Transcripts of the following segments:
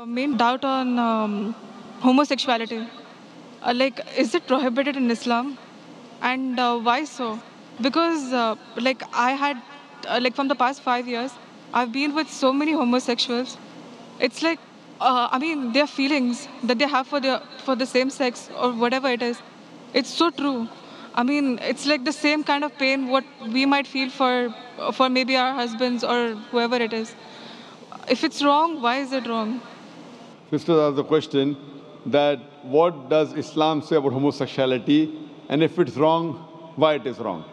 Main doubt on homosexuality. Is it prohibited in Islam? And why so? Because, I had, from the past 5 years, I've been with so many homosexuals. It's their feelings that they have for the same sex or whatever it is. It's so true. It's like the same kind of pain what we might feel for maybe our husbands or whoever it is. If it's wrong, why is it wrong? Sister asked the question that what does Islam say about homosexuality, and if it's wrong, why it is wrong.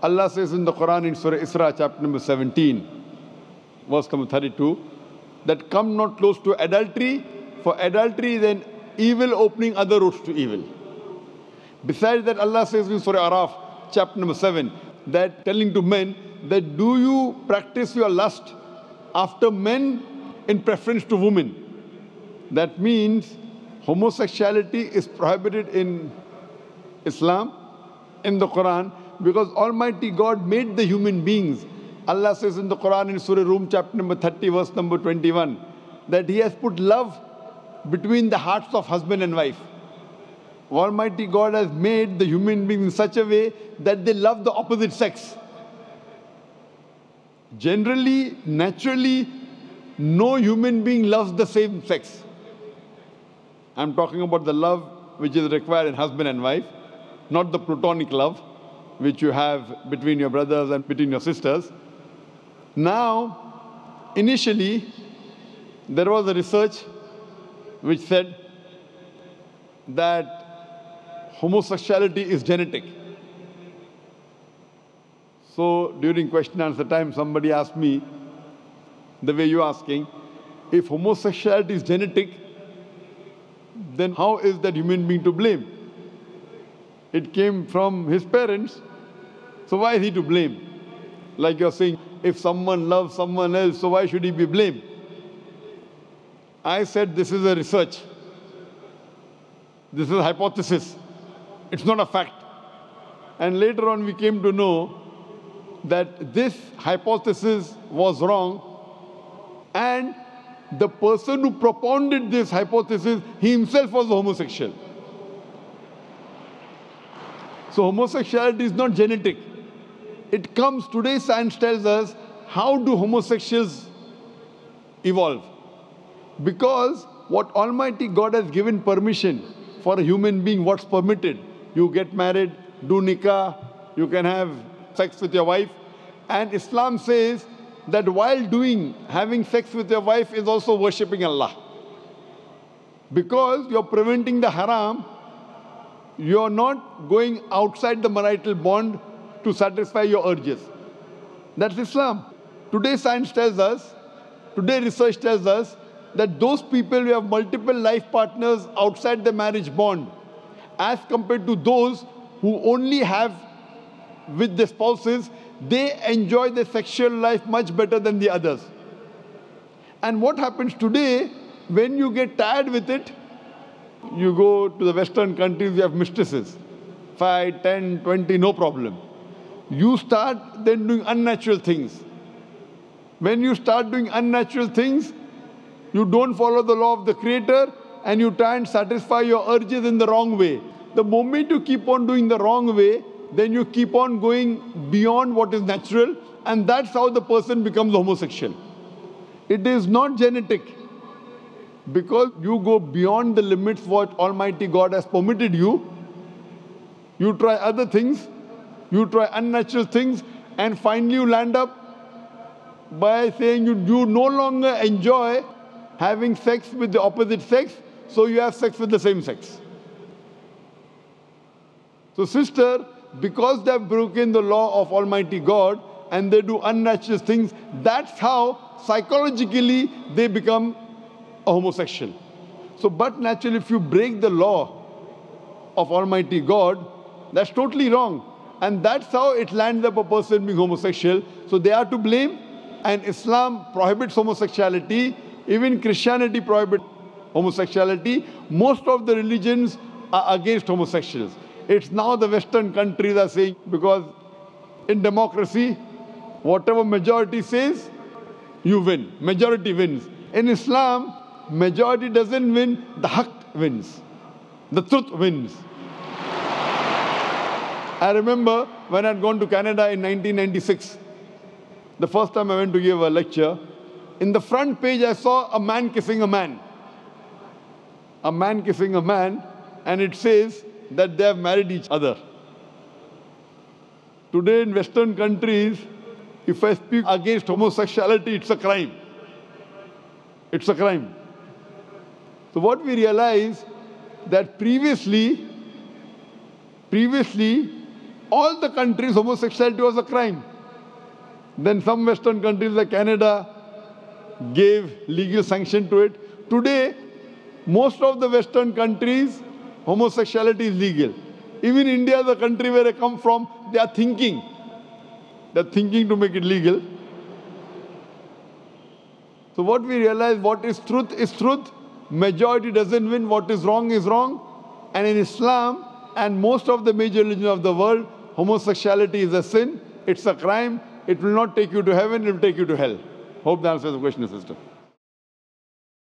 Allah says in the Quran in Surah Isra chapter number 17, verse number 32, that come not close to adultery, for adultery is an evil opening other roads to evil. Besides that, Allah says in Surah Araf chapter number 7, that telling to men that do you practice your lust after men in preference to women. That means homosexuality is prohibited in Islam, in the Quran, because Almighty God made the human beings. Allah says in the Quran in Surah Rum chapter number 30 verse number 21 that He has put love between the hearts of husband and wife. Almighty God has made the human beings in such a way that they love the opposite sex. Generally, naturally, no human being loves the same sex. I'm talking about the love which is required in husband and wife, not the platonic love which you have between your brothers and between your sisters. Now, initially, there was a research which said that homosexuality is genetic. So during question and answer time, somebody asked me, the way you're asking, if homosexuality is genetic, then how is that human being to blame? It came from his parents, so why is he to blame? Like you're saying, if someone loves someone else, so why should he be blamed? I said this is a research. This is a hypothesis. It's not a fact. And later on we came to know that this hypothesis was wrong, and the person who propounded this hypothesis, he himself was a homosexual. So homosexuality is not genetic. It comes, today science tells us, how do homosexuals evolve? Because what Almighty God has given permission for a human being, what's permitted. You get married, do nikah, you can have sex with your wife. And Islam says that while having sex with your wife is also worshipping Allah. Because you're preventing the haram, you're not going outside the marital bond to satisfy your urges. That's Islam. Today science tells us, today research tells us that those people who have multiple life partners outside the marriage bond, as compared to those who only have with the spouses, they enjoy their sexual life much better than the others. And what happens today, when you get tired with it, you go to the Western countries, you have mistresses. 5, 10, 20, no problem. You start then doing unnatural things. When you start doing unnatural things, you don't follow the law of the Creator and you try and satisfy your urges in the wrong way. The moment you keep on doing the wrong way, then you keep on going beyond what is natural, and that's how the person becomes homosexual. It is not genetic. Because you go beyond the limits what Almighty God has permitted you, you try other things, you try unnatural things, and finally you land up by saying you no longer enjoy having sex with the opposite sex, so you have sex with the same sex. So sister, because they have broken the law of Almighty God and they do unnatural things, that's how psychologically they become a homosexual. So, but naturally, if you break the law of Almighty God, that's totally wrong. And that's how it lands up a person being homosexual. So they are to blame, and Islam prohibits homosexuality. Even Christianity prohibits homosexuality. Most of the religions are against homosexuals. It's now the Western countries are saying, because in democracy, whatever majority says, you win. Majority wins. In Islam, majority doesn't win, the haqq wins. The truth wins. I remember when I'd gone to Canada in 1996, the first time I went to give a lecture, in the front page I saw a man kissing a man. A man kissing a man, and it says that they have married each other. Today in Western countries, if I speak against homosexuality, it's a crime. It's a crime. So what we realize that previously, all the countries, homosexuality was a crime. Then some Western countries like Canada gave legal sanction to it. Today, most of the Western countries, homosexuality is legal. Even India, the country where I come from, they are thinking. They're thinking to make it legal. So what we realize, what is truth. Majority doesn't win. What is wrong is wrong. And in Islam and most of the major religions of the world, homosexuality is a sin. It's a crime. It will not take you to heaven. It will take you to hell. Hope that answers the question, sister.